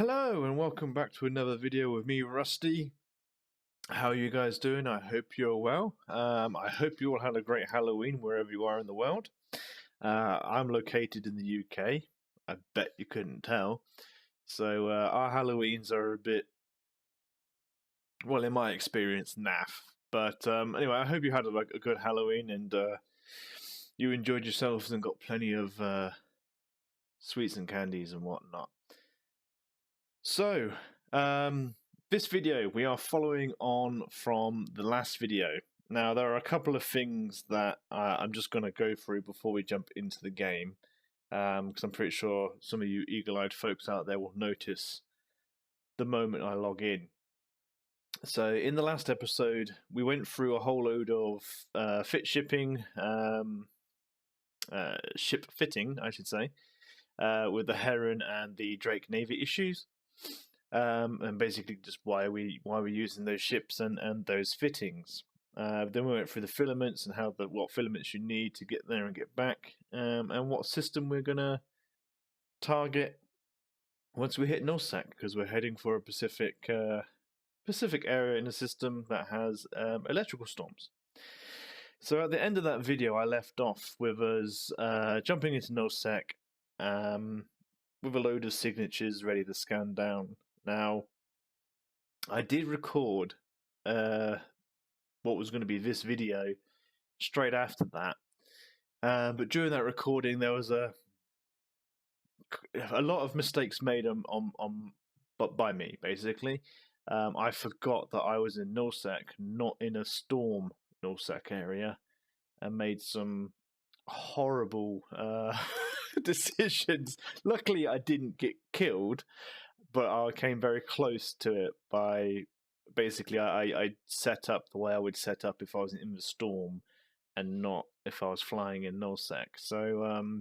Hello and welcome back to another video with me, Rusty. How are you guys doing? I hope you're well. I hope you all had a great Halloween wherever you are in the world. I'm located in the UK. I bet you couldn't tell. So our Halloweens are a bit, well, in my experience, naff. But anyway, I hope you had a good Halloween and you enjoyed yourselves and got plenty of sweets and candies and whatnot. So, this video, we are following on from the last video. Now, there are a couple of things that I'm just going to go through before we jump into the game, because I'm pretty sure some of you eagle-eyed folks out there will notice the moment I log in. So, in the last episode, we went through a whole load of ship fitting, I should say, with the Heron and the Drake Navy issues. And basically just why we're using those ships and those fittings. Then we went through the filaments and what filaments you need to get there and get back, and what system we're gonna target once we hit Nullsack, because we're heading for a Pacific area in the system that has electrical storms. So at the end of that video, I left off with us jumping into Nullsack with a load of signatures ready to scan down. Now, I did record what was going to be this video straight after that, but during that recording there was a lot of mistakes made by me, basically. I forgot that I was in Nullsack, not in a storm Nullsack area, and made some horrible decisions. Luckily, I didn't get killed, but I came very close to it by basically I set up the way I would set up if I was in the storm and not if I was flying in Nullsack. So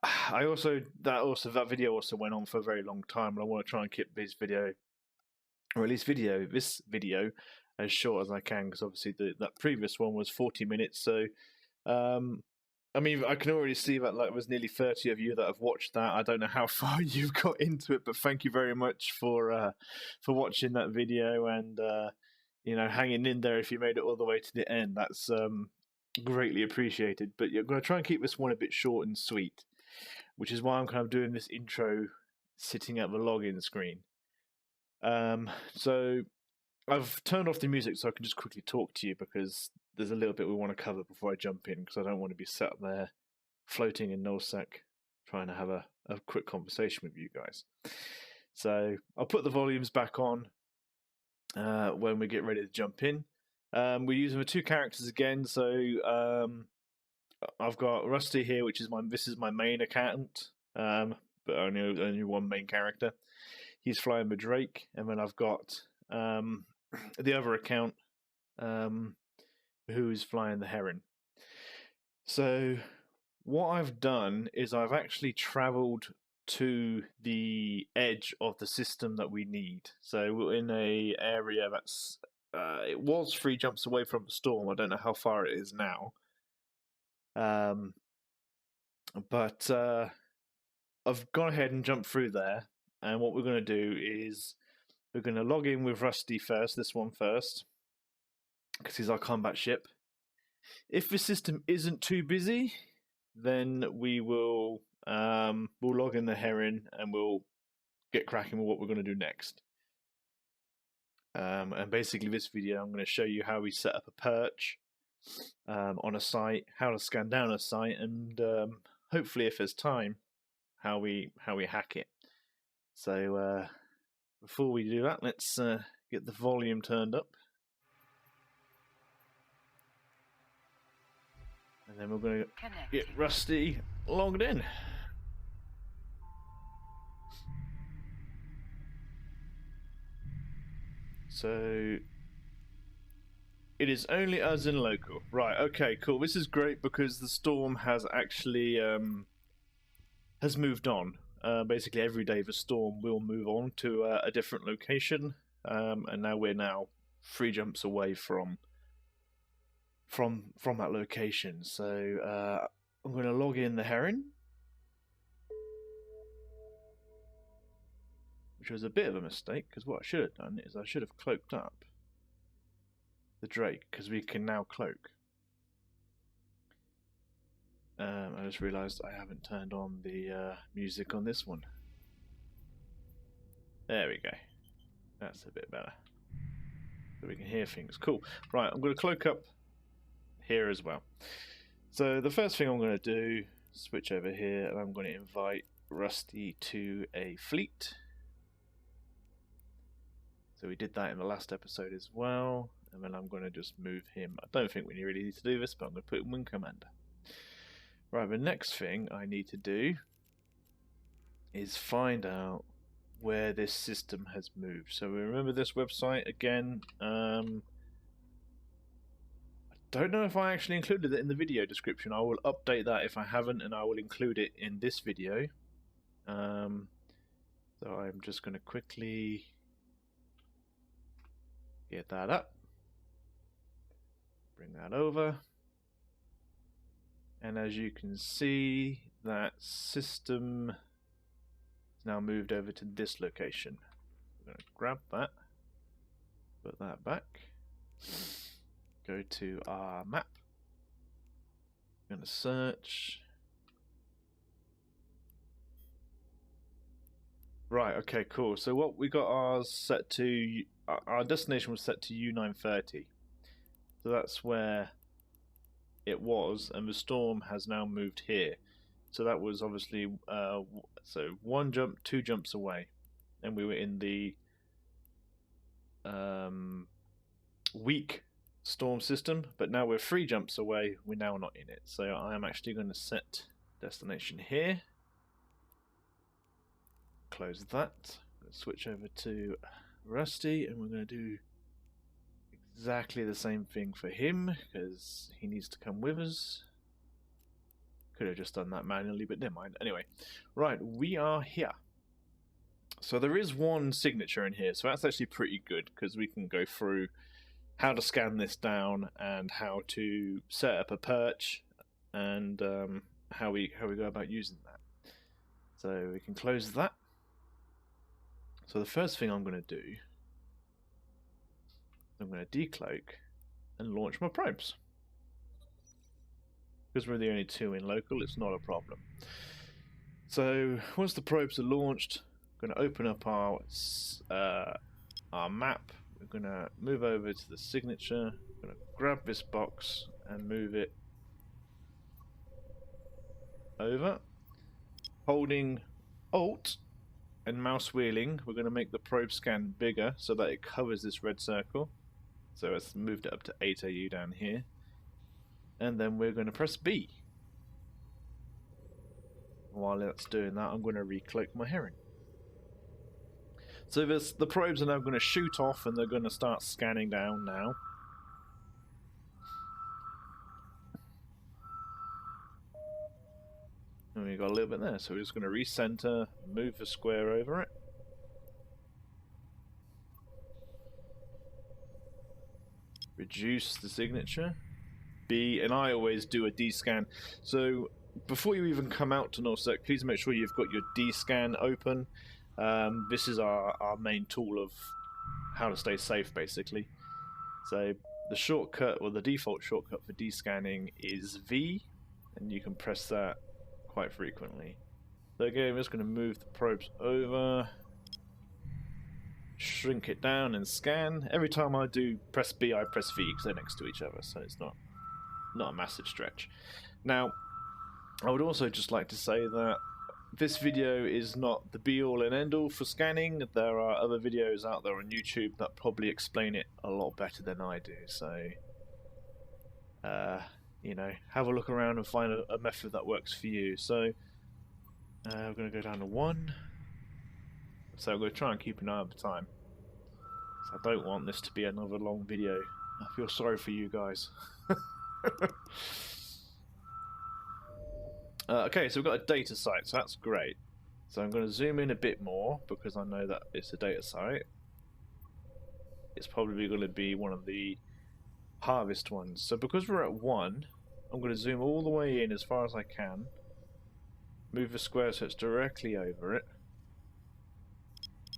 that video also went on for a very long time, and I want to try and keep this video as short as I can, because obviously that previous one was 40 minutes. So I mean, I can already see that it was nearly 30 of you that have watched that. I don't know how far you've got into it, but thank you very much for watching that video and hanging in there if you made it all the way to the end. That's greatly appreciated. But you're going to try and keep this one a bit short and sweet, which is why I'm kind of doing this intro sitting at the login screen. So I've turned off the music so I can just quickly talk to you, because there's a little bit we want to cover before I jump in, because I don't want to be sat there floating in Nullsack trying to have a quick conversation with you guys. So I'll put the volumes back on when we get ready to jump in. We're using the two characters again, so I've got Rusty here, this is my main account, but only one main character. He's flying the Drake, and then I've got the other account who's flying the Heron. So what I've done is I've actually travelled to the edge of the system that we need. So we're in a area that's it was 3 jumps away from the storm. I don't know how far it is now, but I've gone ahead and jumped through there, and what we're going to do is we're going to log in with Rusty first, this one first, because he's our combat ship. If the system isn't too busy, then we will we'll log in the Heron and we'll get cracking with what we're going to do next. And basically this video I'm going to show you how we set up a perch on a site, how to scan down a site, and hopefully if there's time, how we hack it. So before we do that, let's get the volume turned up. And then we're going to get Rusty logged in. So it is only us in local. Right, okay, cool. This is great because the storm has actually has moved on. Basically every day the storm will move on to a different location, and now we're 3 jumps away from that location. So I'm going to log in the Heron, which was a bit of a mistake, because what I should have done is I should have cloaked up the Drake, because we can now cloak. I just realised I haven't turned on the music on this one. There we go. That's a bit better. So we can hear things. Cool. Right, I'm going to cloak up here as well. So the first thing I'm going to do, switch over here, and I'm going to invite Rustie to a fleet. So we did that in the last episode as well, and then I'm going to just move him. I don't think we really need to do this, but I'm going to put him Wing Commander. Right, the next thing I need to do is find out where this system has moved. So remember this website again. I don't know if I actually included it in the video description. I will update that if I haven't, and I will include it in this video. So I'm just going to quickly get that up, bring that over, and as you can see, that system is now moved over to this location. We're going to grab that, put that back, go to our map, I'm going to search. Right, okay, cool. So what we got ours set to, our destination was set to U930. So that's where it was, and the storm has now moved here. So that was obviously, so one jump, 2 jumps away. And we were in the weak storm system, but now we're 3 jumps away, we're now not in it. So I am actually going to set destination here. Close that. Switch over to Rustie, and we're going to do exactly the same thing for him because he needs to come with us. Could have just done that manually, but never mind. Anyway, right, we are here. So there is one signature in here, so that's actually pretty good because we can go through how to scan this down and how to set up a perch and how we go about using that. So we can close that. So the first thing I'm going to do, I'm going to decloak and launch my probes. Because we're the only 2 in local, it's not a problem. So once the probes are launched, I'm going to open up our map. We're going to move over to the signature. I'm going to grab this box and move it over. Holding Alt and mouse wheeling, we're going to make the probe scan bigger so that it covers this red circle. So it's moved it up to 8 AU down here. And then we're going to press B. While that's doing that, I'm going to recloak my herring. So the probes are now going to shoot off and they're going to start scanning down now. And we got a little bit there, so we're just going to recenter, move the square over it. Reduce the signature. B, and I always do a D-scan. So before you even come out to Nullsec, please make sure you've got your D-scan open. This is our main tool of how to stay safe, basically. So the shortcut, or the default shortcut for D-scanning is V, and you can press that quite frequently. So again, I'm just going to move the probes over, shrink it down and scan. Every time I do press B, I press V because they're next to each other, so it's not a massive stretch. Now, I would also just like to say that this video is not the be-all and end-all for scanning. There are other videos out there on YouTube that probably explain it a lot better than I do, so you know, have a look around and find a method that works for you. So we're going to go down to 1. So I'm going to try and keep an eye on the time. So I don't want this to be another long video. I feel sorry for you guys. Okay, so we've got a data site, so that's great. So I'm going to zoom in a bit more because I know that it's a data site. It's probably going to be one of the harvest ones. So because we're at 1, I'm going to zoom all the way in as far as I can. Move the square so it's directly over it.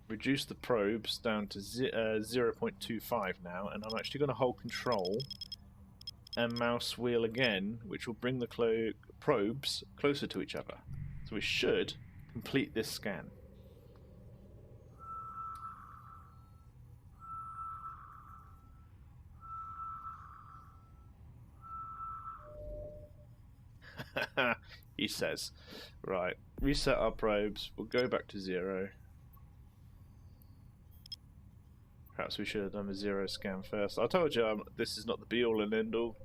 reduce the probes down to 0.25 now, and I'm actually going to hold control and mouse wheel again, which will bring the probes closer to each other. So we should complete this scan. He says. Right, reset our probes, we'll go back to 0. Perhaps we should have done a 0 scan first. I told you this is not the be-all and end-all.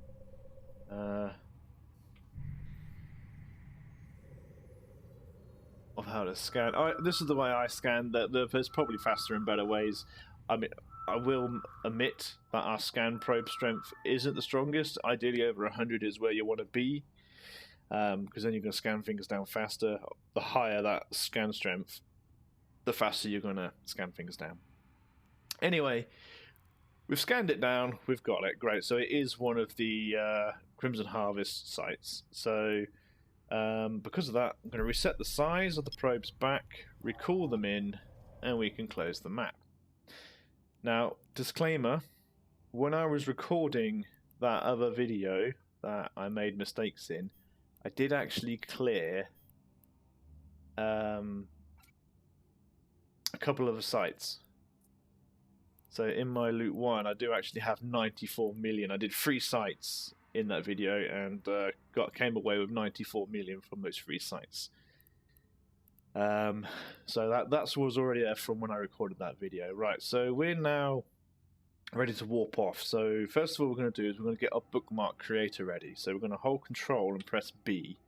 Of how to scan. This is the way I scan. There's probably faster and better ways. I mean, I will admit that our scan probe strength isn't the strongest. Ideally, over 100 is where you want to be, because then you're going to scan things down faster. The higher that scan strength, the faster you're going to scan things down. Anyway, we've scanned it down. We've got it. Great. So it is one of the Crimson Harvest sites. So because of that, I'm going to reset the size of the probes back, recall them in, and we can close the map. Now, disclaimer, when I was recording that other video that I made mistakes in, I did actually clear a couple of sites. So in my loot 1, I do actually have 94 million. I did 3 sites in that video and came away with 94 million from those 3 sites. So that was already there from when I recorded that video. Right, so we're now ready to warp off. So first of all, we're going to do is we're going to get our bookmark creator ready. So we're going to hold control and press B,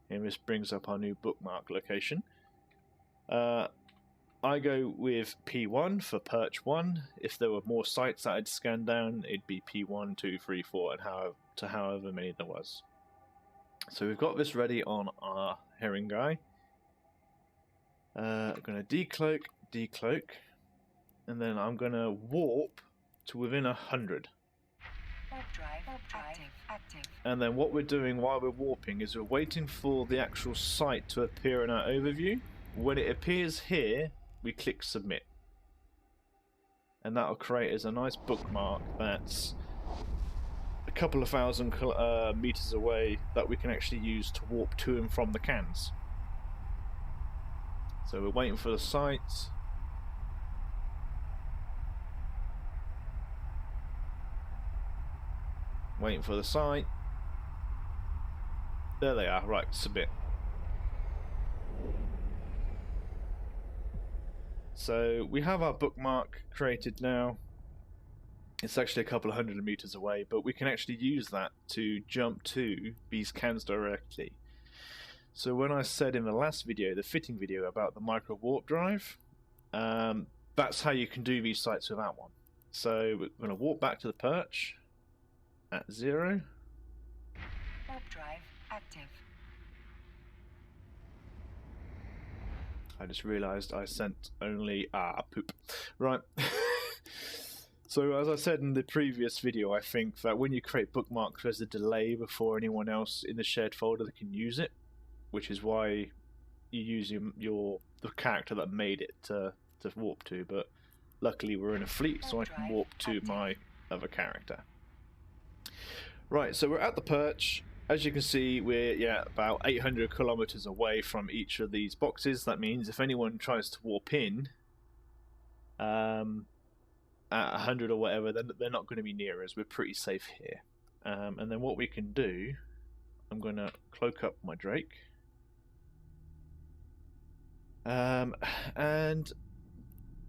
and this brings up our new bookmark location. I go with P1 for perch 1. If there were more sites that I'd scan down, it'd be P1, 2, 3, 4, and however many there was. So we've got this ready on our herring guy. I'm going to decloak, and then I'm going to warp to within 100. Warp drive active. And then what we're doing while we're warping is we're waiting for the actual site to appear in our overview. When it appears here, we click submit, and that'll create as a nice bookmark that's a couple of thousand meters away that we can actually use to warp to and from the cans. So we're waiting for the site. Waiting for the site. There they are. Right, submit. So we have our bookmark created now. It's actually a couple of 100 meters away, but we can actually use that to jump to these cans directly. So when I said in the last video, the fitting video about the micro warp drive, that's how you can do these sites without one. So we're going to warp back to the perch at 0. Warp drive active. I just realised I sent only poop. Right. So as I said in the previous video, I think that when you create bookmarks, there's a delay before anyone else in the shared folder that can use it, which is why you use the character that made it to warp to. But luckily we're in a fleet, so I can warp to my other character. Right, so we're at the perch. As you can see, we're about 800 kilometers away from each of these boxes. That means if anyone tries to warp in at 100 or whatever, then they're not going to be near us. We're pretty safe here. And then what we can do, I'm going to cloak up my Drake. And I'm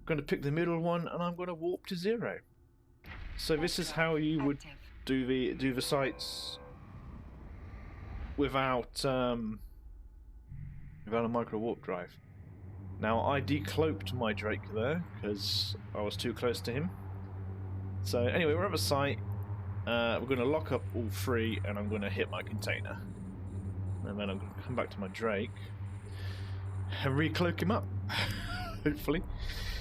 going to pick the middle one, and I'm going to warp to 0. So this is how you would do the sites without a micro warp drive. Now I decloaked my Drake there because I was too close to him. So anyway, we're at the site. We're going to lock up all 3, and I'm going to hit my container, and then I'm going to come back to my Drake and recloak him up. Hopefully.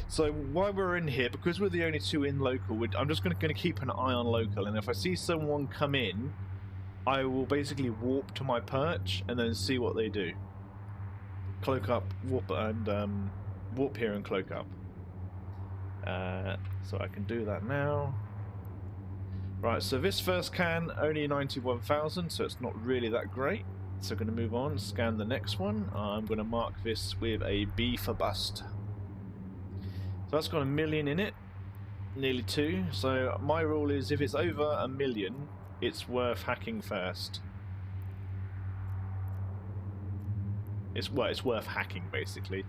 So while we're in here, because we're the only 2 in local, I'm just going to keep an eye on local, and if I see someone come in, I will basically warp to my perch and then see what they do. Cloak up, warp, and warp here and cloak up. So I can do that now. Right, so this first can, only 91,000, so it's not really that great. So I'm going to move on, scan the next one. I'm going to mark this with a B for bust. So that's got 1 million in it, nearly 2. So my rule is if it's over 1 million, it's worth hacking first. It's worth hacking basically.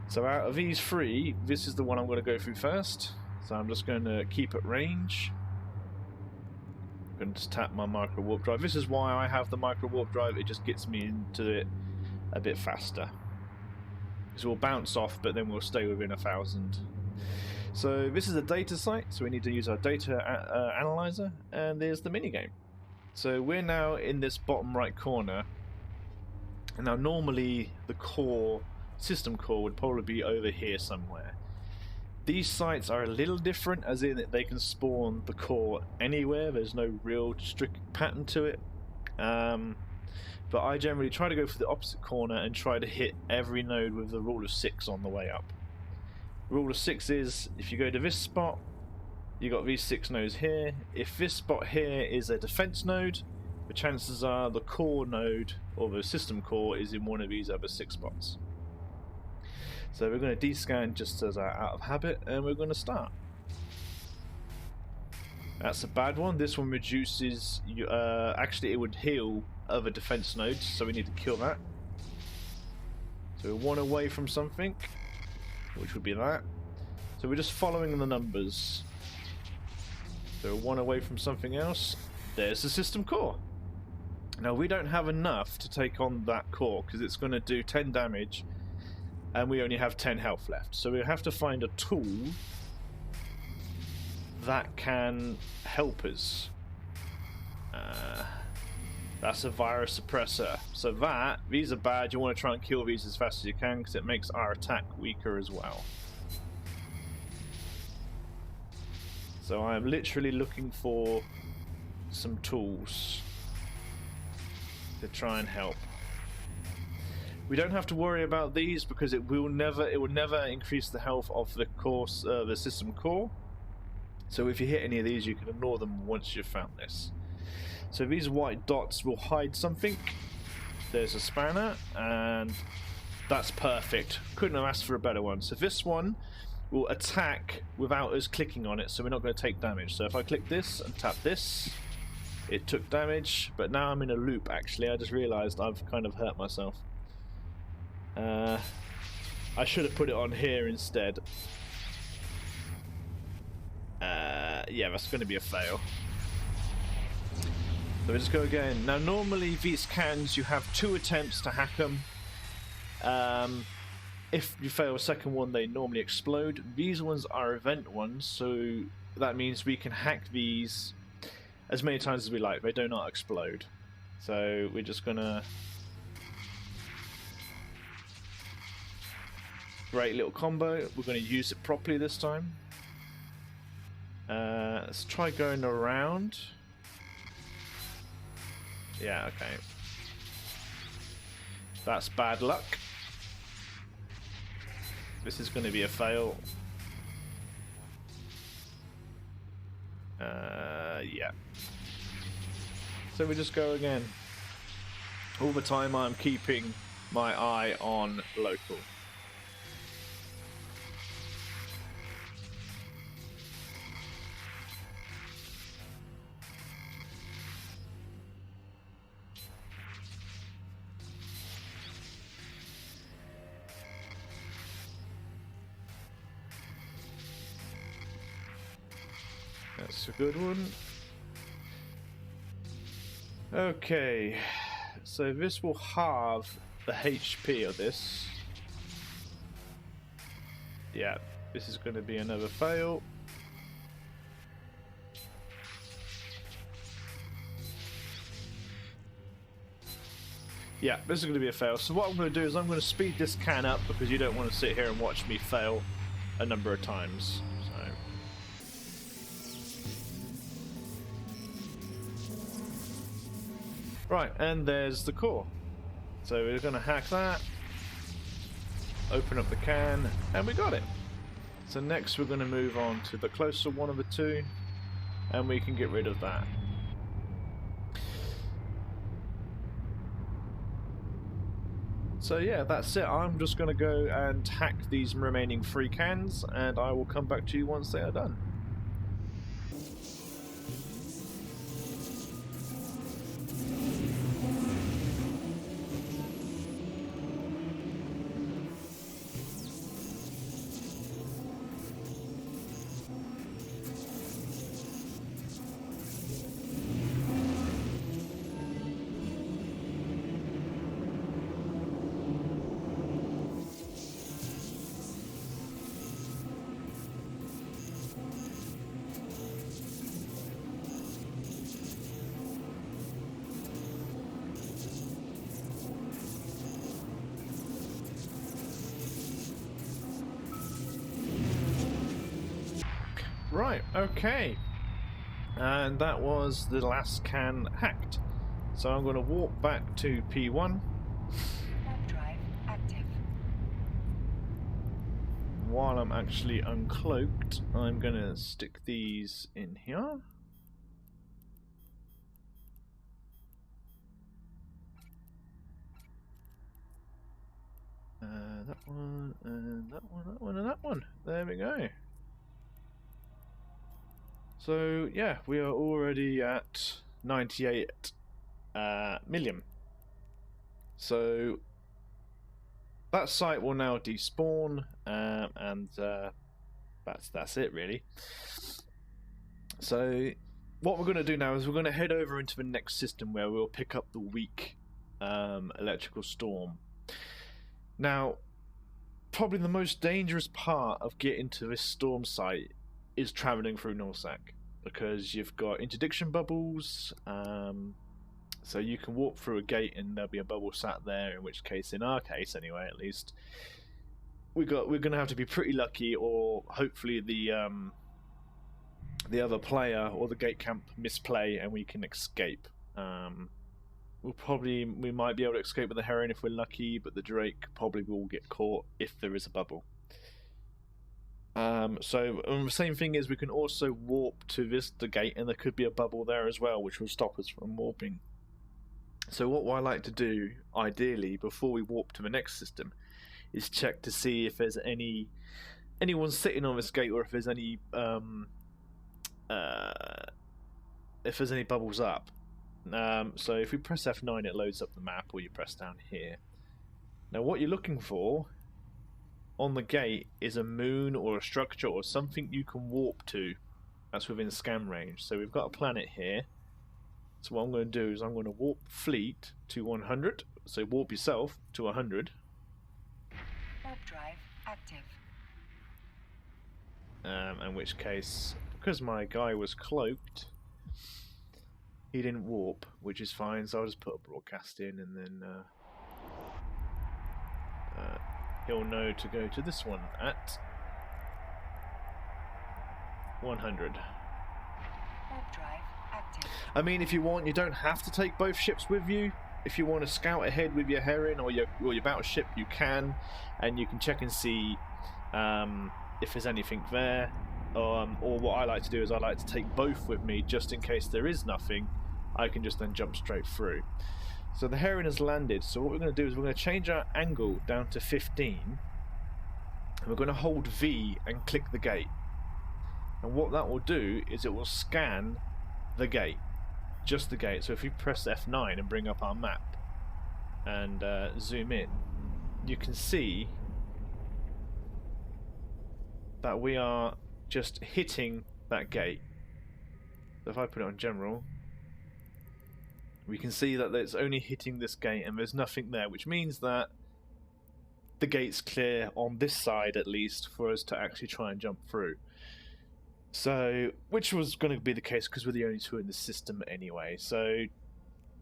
So out of these 3, this is the one I'm going to go through first. So I'm just going to keep at range. I'm going to just tap my micro warp drive. This is why I have the micro warp drive. It just gets me into it a bit faster. So we'll bounce off, but then we'll stay within 1,000. So this is a data site, so we need to use our data analyzer, and there's the minigame. So we're now in this bottom right corner. And now normally the core, system core, would probably be over here somewhere. These sites are a little different, as in that they can spawn the core anywhere. There's no real strict pattern to it. But I generally try to go for the opposite corner and try to hit every node with the rule of 6 on the way up. Rule of 6 is, if you go to this spot, you got these 6 nodes here. If this spot here is a defense node, the chances are the core node, or the system core, is in one of these other 6 spots. So we're going to descan just as out of habit, and we're going to start. That's a bad one. This one reduces, actually it would heal other defense nodes, so we need to kill that. So we're 1 away from something, which would be that. So we're just following the numbers. So we're 1 away from something else. There's the system core. Now we don't have enough to take on that core because it's going to do 10 damage and we only have 10 health left. So we have to find a tool that can help us. That's a virus suppressor. So these are bad. You want to try and kill these as fast as you can because it makes our attack weaker as well. So I'm literally looking for some tools to try and help. We don't have to worry about these because it will never increase the health of the course, the system core. So if you hit any of these, you can ignore them once you've found this. So these white dots will hide something. There's a spanner, and that's perfect. Couldn't have asked for a better one. So this one will attack without us clicking on it, so we're not going to take damage. So if I click this and tap this, it took damage, but now I'm in a loop actually. I just realised I've kind of hurt myself. I should have put it on here instead. Yeah, that's going to be a fail. So we just go again. Now normally these cans you have 2 attempts to hack them. If you fail a second one, they normally explode. These ones are event ones, so that means we can hack these as many times as we like. They do not explode. So we're just gonna... Great little combo. We're going to use it properly this time. Let's try going around. Yeah, okay. That's bad luck. This is going to be a fail. Yeah. So we just go again. All the time I'm keeping my eye on local. That's a good one. Okay, so this will halve the HP of this. Yeah, this is going to be another fail. Yeah, this is going to be a fail. So what I'm going to do is I'm going to speed this can up because you don't want to sit here and watch me fail a number of times. Right, and there's the core. So we're going to hack that, open up the can, and we got it. So next we're going to move on to the closer one of the two, and we can get rid of that. So yeah, that's it. I'm just going to go and hack these remaining 3 cans, and I will come back to you once they are done. Right, okay. And that was the last can hacked. So I'm going to walk back to P1. Warp drive active. While I'm actually uncloaked, I'm going to stick these in here. That one, and that one, that one, and that one. There we go. So yeah, we are already at 98 million. So that site will now despawn, and that's it really. So what we're going to do now is we're going to head over into the next system where we'll pick up the weak electrical storm. Now, probably the most dangerous part of getting to this storm site is travelling through Nullsack, because you've got interdiction bubbles, so you can walk through a gate and there'll be a bubble sat there, in which case, in our case anyway at least, we're going to have to be pretty lucky, or hopefully the other player or the gate camp misplay and we can escape. We might be able to escape with the heron if we're lucky, but the Drake probably will get caught if there is a bubble. The same thing is we can also warp to the gate, and there could be a bubble there as well, which will stop us from warping. So what I like to do, ideally, before we warp to the next system, is check to see if there's anyone sitting on this gate, or if there's any bubbles up. So if we press F9, it loads up the map, or you press down here. Now what you're looking for on the gate is a moon or a structure or something you can warp to that's within scan range. So we've got a planet here. So what I'm going to do is I'm going to warp fleet to 100. So warp yourself to 100. Warp drive active. In which case, because my guy was cloaked, he didn't warp, which is fine. So I'll just put a broadcast in, and then he'll know to go to this one at 100. Warp drive active. I mean, if you want, you don't have to take both ships with you. If you want to scout ahead with your Heron or your battleship, you can, and you can check and see if there's anything there. Or what I like to do is I like to take both with me, just in case there is nothing. I can just then jump straight through. So the Heron has landed, so what we're going to do is we're going to change our angle down to 15, and we're going to hold V and click the gate. And what that will do is it will scan the gate, just the gate. So if you press F9 and bring up our map and zoom in, you can see that we are just hitting that gate. So if I put it on general, we can see that it's only hitting this gate and there's nothing there, which means that the gate's clear on this side at least for us to actually try and jump through. So, which was going to be the case because we're the only two in the system anyway. So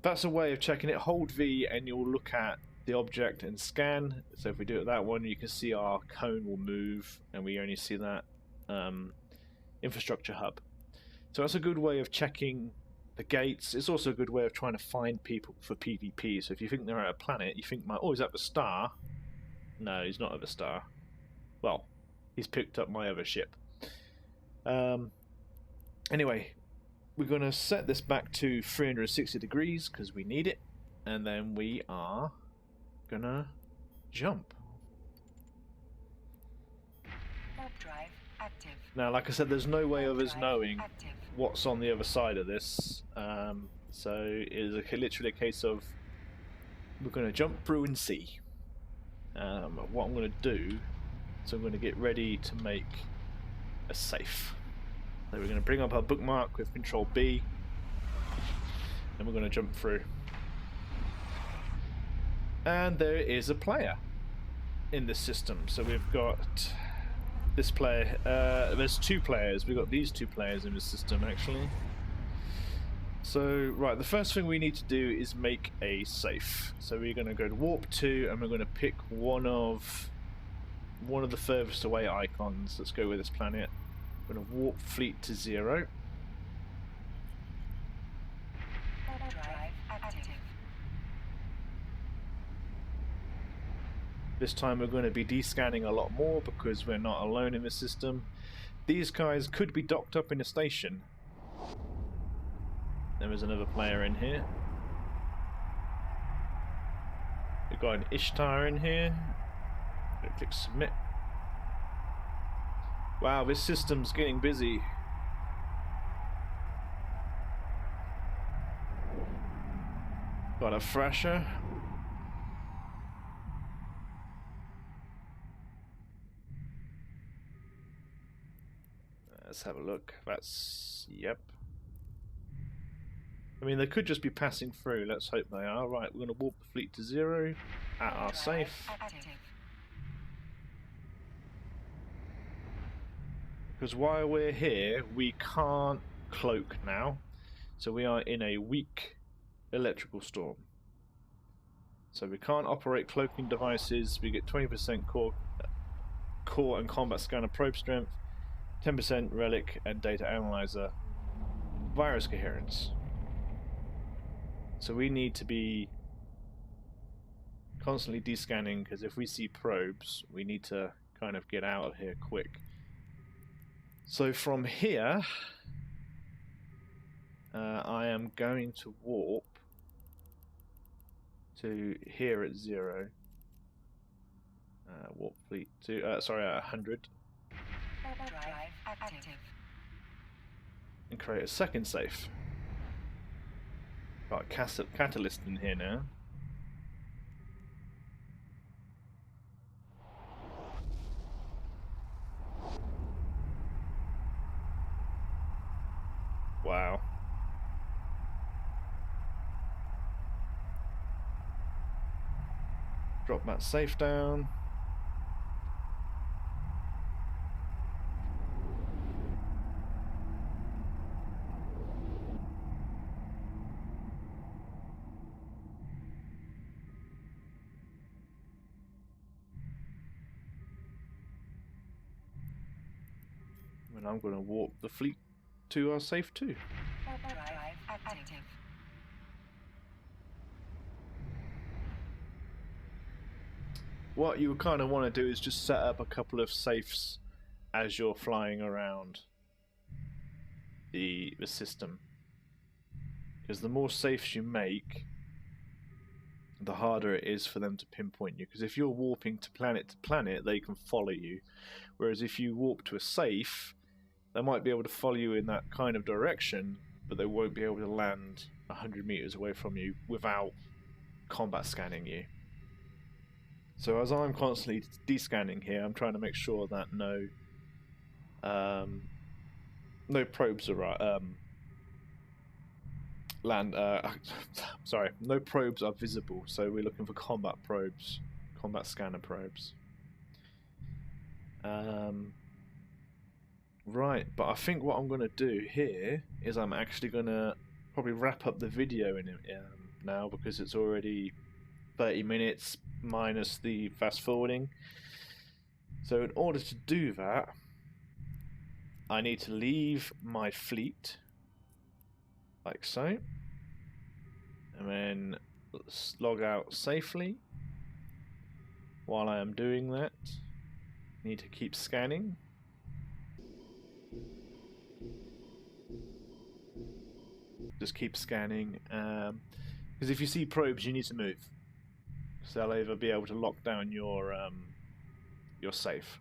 that's a way of checking it. Hold V and you'll look at the object and scan. So if we do it that one, you can see our cone will move and we only see that infrastructure hub. So that's a good way of checking the gates. It's also a good way of trying to find people for PvP. So if you think they're at a planet, you think, oh, he's at the star. No, he's not at the star. Well, He's picked up my other ship. Anyway, we're going to set this back to 360 degrees because we need it. And then we are going to jump. Warp drive active. Now, like I said, there's no way of us knowing what's on the other side of this. So it is literally a case of we're going to jump through and see. What I'm going to do, so I'm going to get ready to make a safe. So we're going to bring up our bookmark with Control B, and we're going to jump through. And there is a player in this system. So we've got this player. There's two players. We've got these two players in the system actually. So right, the first thing we need to do is make a safe. So we're going to go to Warp 2, and we're going to pick one of the furthest away icons. Let's go with this planet. We're going to warp fleet to 0. Warp drive active. This time we're going to be descanning a lot more because we're not alone in the system. These guys could be docked up in a station. There is another player in here. We've got an Ishtar in here. Click submit. Wow, this system's getting busy. Got a Thrasher. Let's have a look. That's... yep. I mean, they could just be passing through. Let's hope they are. Right, we're going to warp the fleet to 0 at our safe. Because while we're here, we can't cloak now. So we are in a weak electrical storm. So we can't operate cloaking devices. We get 20% core and combat scanner probe strength, 10% relic and data analyzer, virus coherence. So we need to be constantly descanning, because if we see probes, we need to kind of get out of here quick. So from here, I am going to warp to here at 0. Warp fleet to, sorry, at 100. Drive active. And create a second safe. Got a catalyst in here now. Wow. Drop that safe down. And I'm going to warp the fleet to our safe too. Drive active. What you kind of want to do is just set up a couple of safes as you're flying around the system. Because the more safes you make, the harder it is for them to pinpoint you. Because if you're warping to planet, they can follow you. Whereas if you warp to a safe, they might be able to follow you in that kind of direction, but they won't be able to land 100 meters away from you without combat scanning you. So as I'm constantly descanning here, I'm trying to make sure that no probes are no probes are visible. So we're looking for combat probes, combat scanner probes. Right, but I think what I'm going to do here is I'm actually going to probably wrap up the video in now, because it's already 30 minutes minus the fast forwarding. So in order to do that, I need to leave my fleet like so, and then let's log out safely. While I am doing that, Need to keep scanning. Just keep scanning. Because if you see probes, you need to move. So they'll either be able to lock down your safe.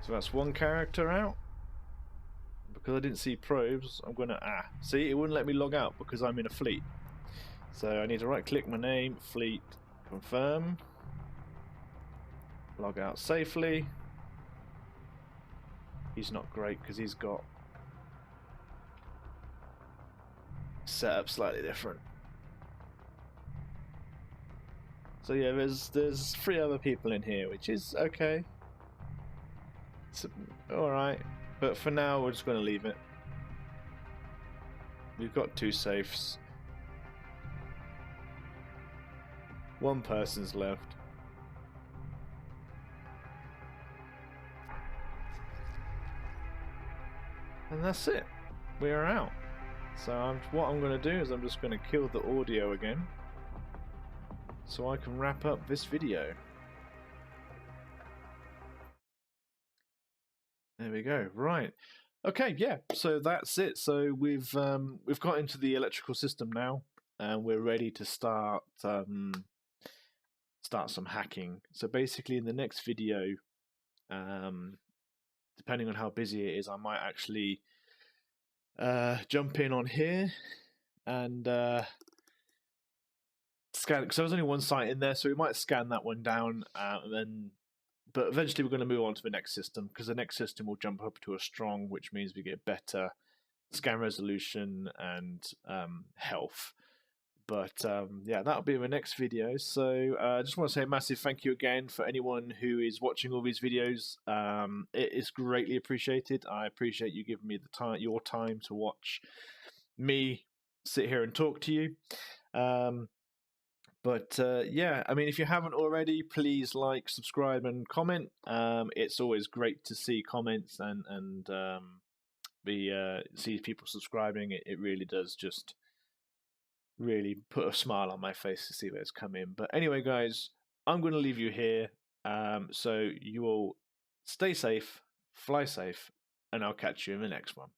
So that's one character out. Because I didn't see probes, I'm gonna see, it wouldn't let me log out because I'm in a fleet. So I need to right click my name, fleet, confirm, log out safely. He's not great because he's got set up slightly different. So yeah, there's 3 other people in here, which is okay. It's alright. But for now, we're just going to leave it. We've got 2 safes. 1 person's left. And that's it. We're out. So what I'm going to do is I'm just going to kill the audio again, so I can wrap up this video. There we go. Right. Okay. Yeah. So that's it. So we've got into the electrical system now, and we're ready to start some hacking. So basically, in the next video, depending on how busy it is, I might actually jump in on here and scan, because there was only 1 site in there, so we might scan that one down, and then. But eventually we're going to move on to the next system, because the next system will jump up to a strong, which means we get better scan resolution and health. But yeah, that'll be in the next video. So I just want to say a massive thank you again for anyone who is watching all these videos. It is greatly appreciated. I appreciate you giving me your time to watch me sit here and talk to you. But yeah, I mean, if you haven't already, please like, subscribe, and comment. It's always great to see comments and see people subscribing. It really does just really put a smile on my face to see those come in. But anyway, guys, I'm going to leave you here. So you all stay safe, fly safe, and I'll catch you in the next one.